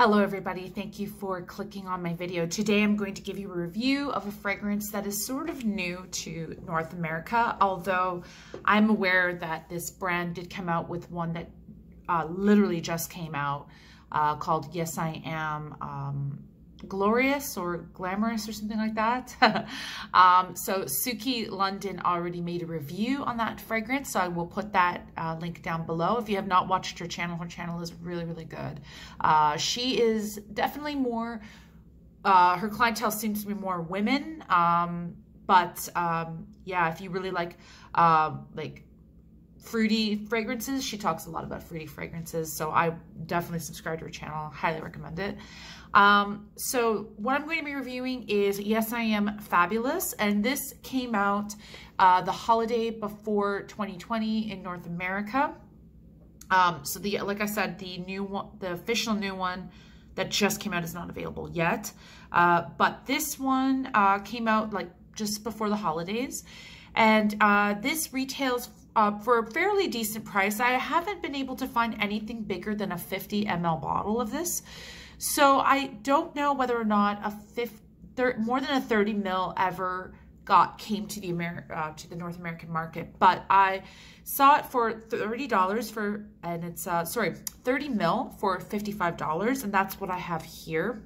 Hello everybody, thank you for clicking on my video. Today I'm going to give you a review of a fragrance that is sort of new to North America, although I'm aware that this brand did come out with one that literally just came out called Yes I Am Glorious or Glamorous or something like that. So Suki London already made a review on that fragrance, so I will put that link down below. If you have not watched her channel is really, really good. She is definitely more, her clientele seems to be more women, but yeah, if you really like fruity fragrances, she talks a lot about fruity fragrances, so I definitely subscribe to her channel. Highly recommend it. So what I'm going to be reviewing is Yes I Am Fabulous, and this came out the holiday before 2020 in North America. So like I said, the new one, the official new one that just came out is not available yet, but this one came out like just before the holidays, and this retails for a fairly decent price. I haven't been able to find anything bigger than a 50 ml bottle of this. So I don't know whether or not more than a 30 ml ever came to the North American market, but I saw it for $30 and it's 30 ml for $55, and that's what I have here.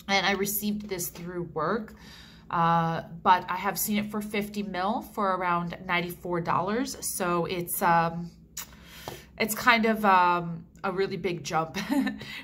And I received this through work, but I have seen it for 50 ml for around $94. So it's kind of a really big jump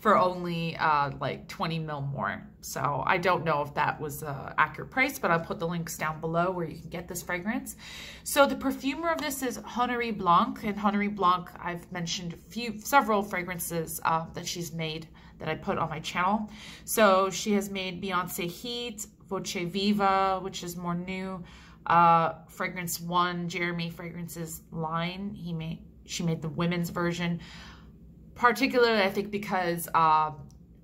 for only like 20 mil more. So I don't know if that was an accurate price, but I'll put the links down below where you can get this fragrance. So the perfumer of this is Honoré Blanc, and Honoré Blanc, I've mentioned several fragrances that she's made that I put on my channel. So she has made Beyonce Heat, Voce Viva, which is more new, Fragrance One, Jeremy Fragrances line. She made the women's version, particularly I think because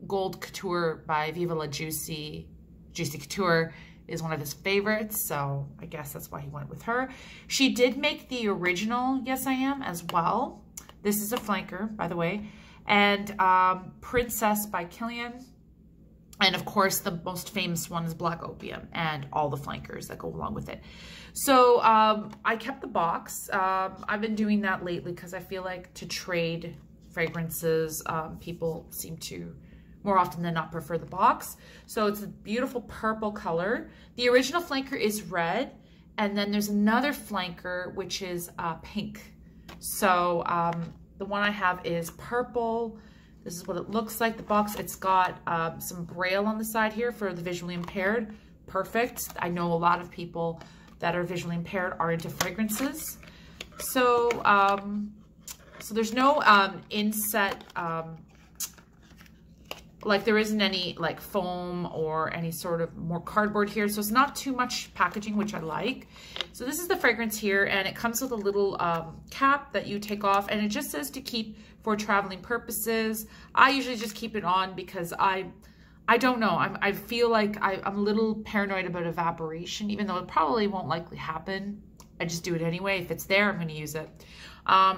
Gold Couture by Viva La Juicy Couture is one of his favorites, so I guess that's why he went with her. She did make the original Yes I Am as well. This is a flanker, by the way, and Princess by Kilian. And of course, the most famous one is Black Opium and all the flankers that go along with it. So I kept the box. I've been doing that lately because I feel like to trade fragrances, people seem to more often than not prefer the box. So it's a beautiful purple color. The original flanker is red, and then there's another flanker which is pink. So the one I have is purple. This is what it looks like, the box. It's got some braille on the side here for the visually impaired. Perfect. I know a lot of people that are visually impaired are into fragrances. So, so there's no inset, like there isn't any like foam or any sort of more cardboard here. So it's not too much packaging, which I like. So this is the fragrance here, and it comes with a little cap that you take off, and it just says to keep for traveling purposes. I usually just keep it on because I don't know. I feel like I'm a little paranoid about evaporation, even though it probably won't likely happen. I just do it anyway. If it's there, I'm going to use it.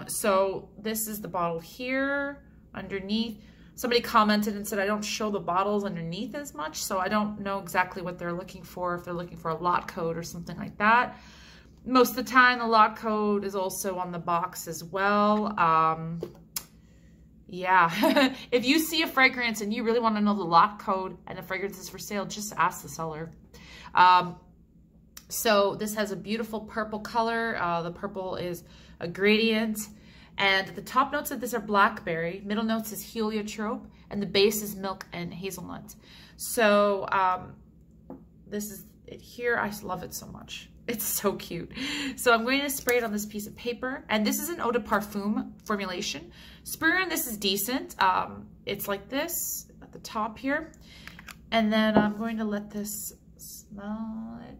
So this is the bottle here underneath. Somebody commented and said I don't show the bottles underneath as much, so I don't know exactly what they're looking for, if they're looking for a lot code or something like that. Most of the time, the lot code is also on the box as well. Yeah, if you see a fragrance and you really want to know the lot code and the fragrance is for sale, just ask the seller. So this has a beautiful purple color. The purple is a gradient. And the top notes of this are blackberry, middle notes is heliotrope, and the base is milk and hazelnut. So this is it here. I love it so much. It's so cute. So I'm going to spray it on this piece of paper, and this is an eau de parfum formulation. Spray on this is decent. It's like this at the top here. And then I'm going to let this smell it.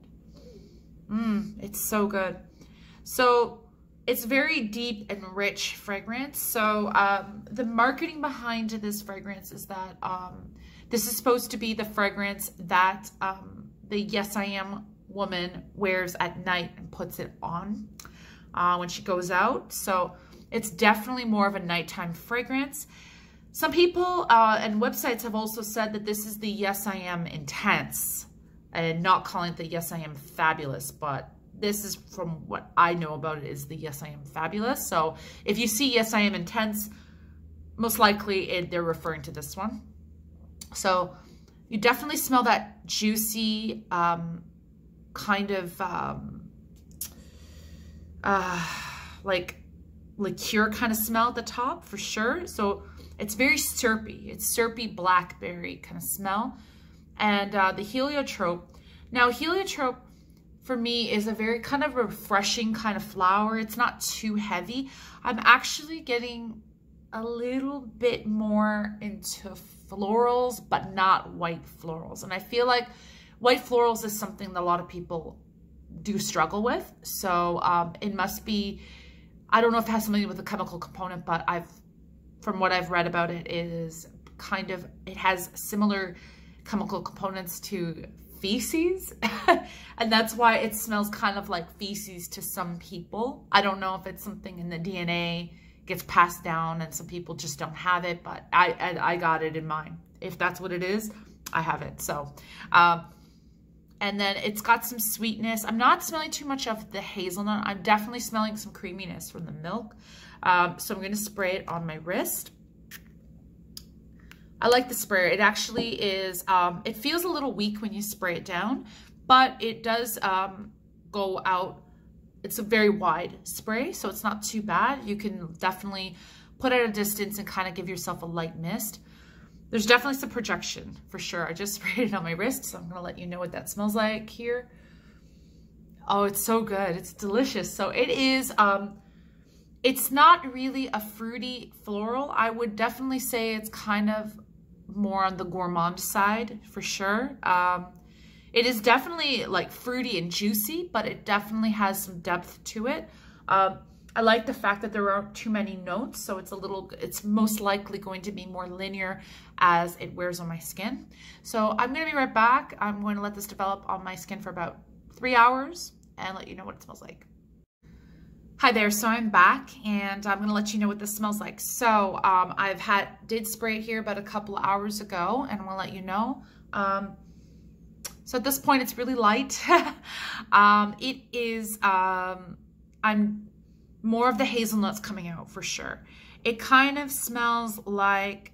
It's so good. So it's very deep and rich fragrance. So the marketing behind this fragrance is that this is supposed to be the fragrance that the Yes I Am woman wears at night and puts it on when she goes out. So it's definitely more of a nighttime fragrance. Some people and websites have also said that this is the Yes I Am Intense and not calling it the Yes I Am Fabulous, but this is, from what I know about it, is the Yes I Am Fabulous. So if you see Yes I Am Intense, most likely they're referring to this one. So you definitely smell that juicy kind of like liqueur kind of smell at the top for sure. So it's very syrupy. It's syrupy blackberry kind of smell. And the heliotrope. Now heliotrope for me is a very kind of refreshing kind of flower. It's not too heavy. I'm actually getting a little bit more into florals, but not white florals. And I feel like white florals is something that a lot of people do struggle with. So it must be, I don't know if it has something with the chemical component, but from what I've read about it, is kind of, it has similar chemical components to feces. And that's why it smells kind of like feces to some people. I don't know if it's something in the DNA gets passed down and some people just don't have it, but I got it in mine. If that's what it is, I have it. So, and then it's got some sweetness. I'm not smelling too much of the hazelnut. I'm definitely smelling some creaminess from the milk. So I'm going to spray it on my wrist. I like the sprayer. It actually is, it feels a little weak when you spray it down, but it does go out. It's a very wide spray, so it's not too bad. You can definitely put it at a distance and kind of give yourself a light mist. There's definitely some projection for sure. I just sprayed it on my wrist, so I'm going to let you know what that smells like here. Oh, it's so good. It's delicious. So it is, it's not really a fruity floral. I would definitely say it's kind of more on the gourmand side for sure. It is definitely like fruity and juicy, but it definitely has some depth to it. I like the fact that there aren't too many notes, so it's most likely going to be more linear as it wears on my skin. So I'm going to be right back. I'm going to let this develop on my skin for about 3 hours and let you know what it smells like. Hi there, so I'm back and I'm gonna let you know what this smells like. So did spray it here about a couple of hours ago and I'm gonna let you know. So at this point it's really light. It is, I'm more of the hazelnuts coming out for sure. It kind of smells like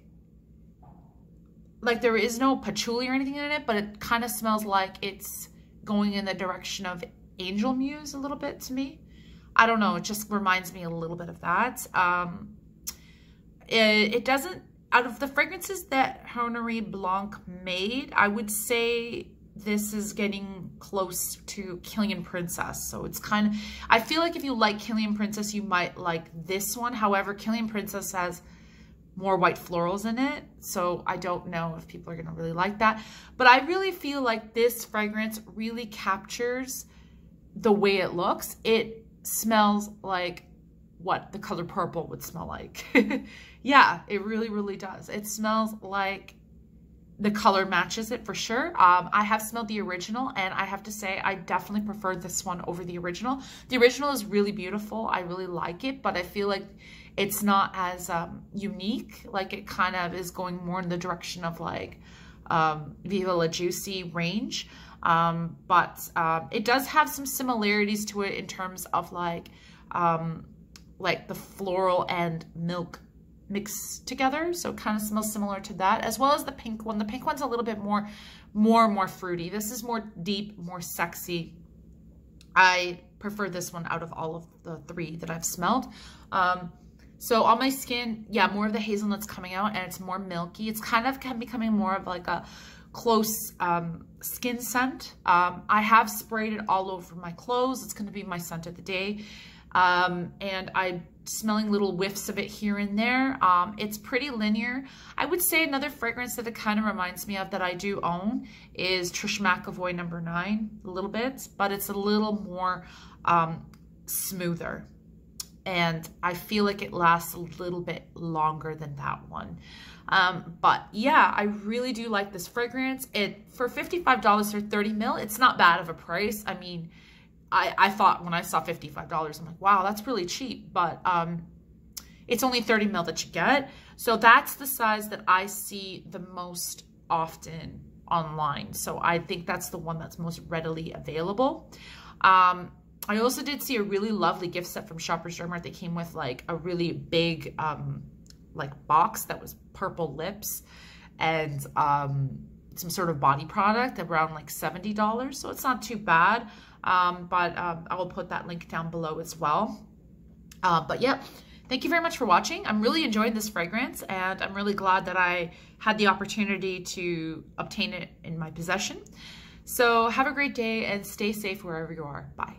there is no patchouli or anything in it, but it kind of smells like it's going in the direction of angel muse a little bit to me. I don't know, it just reminds me a little bit of that. It doesn't, out of the fragrances that Honoré Blanc made, I would say this is getting close to Killian Princess. So it's kind of, I feel like if you like Killian Princess, you might like this one. However, Killian Princess has more white florals in it. So I don't know if people are gonna really like that. But I really feel like this fragrance really captures the way it looks. It smells like what the color purple would smell like. Yeah, it really, really does. It smells like the color matches it for sure. I have smelled the original and I have to say I definitely prefer this one over the original. The original is really beautiful. I really like it, but I feel like it's not as unique. Like it kind of is going more in the direction of like Viva La Juicy range. But it does have some similarities to it in terms of like the floral and milk mixed together. So it kind of smells similar to that, as well as the pink one. The pink one's a little bit more fruity. This is more deep, more sexy. I prefer this one out of all of the three that I've smelled. So on my skin, yeah, more of the hazelnuts coming out and it's more milky. It's kind of becoming more of like a close skin scent. I have sprayed it all over my clothes. It's going to be my scent of the day. And I'm smelling little whiffs of it here and there. It's pretty linear. I would say another fragrance that it kind of reminds me of that I do own is Trish McEvoy No. 9, a little bit, but it's a little more smoother. And I feel like it lasts a little bit longer than that one. But yeah, I really do like this fragrance. For $55 for 30 ml, it's not bad of a price. I mean, I thought when I saw $55, I'm like, wow, that's really cheap. But it's only 30 ml that you get. So that's the size that I see the most often online. So I think that's the one that's most readily available. I also did see a really lovely gift set from Shoppers Drug Mart. They came with like a really big like box that was purple lips and some sort of body product around like $70. So it's not too bad. But I will put that link down below as well. But yeah, thank you very much for watching. I'm really enjoying this fragrance, and I'm really glad that I had the opportunity to obtain it in my possession. So have a great day and stay safe wherever you are. Bye.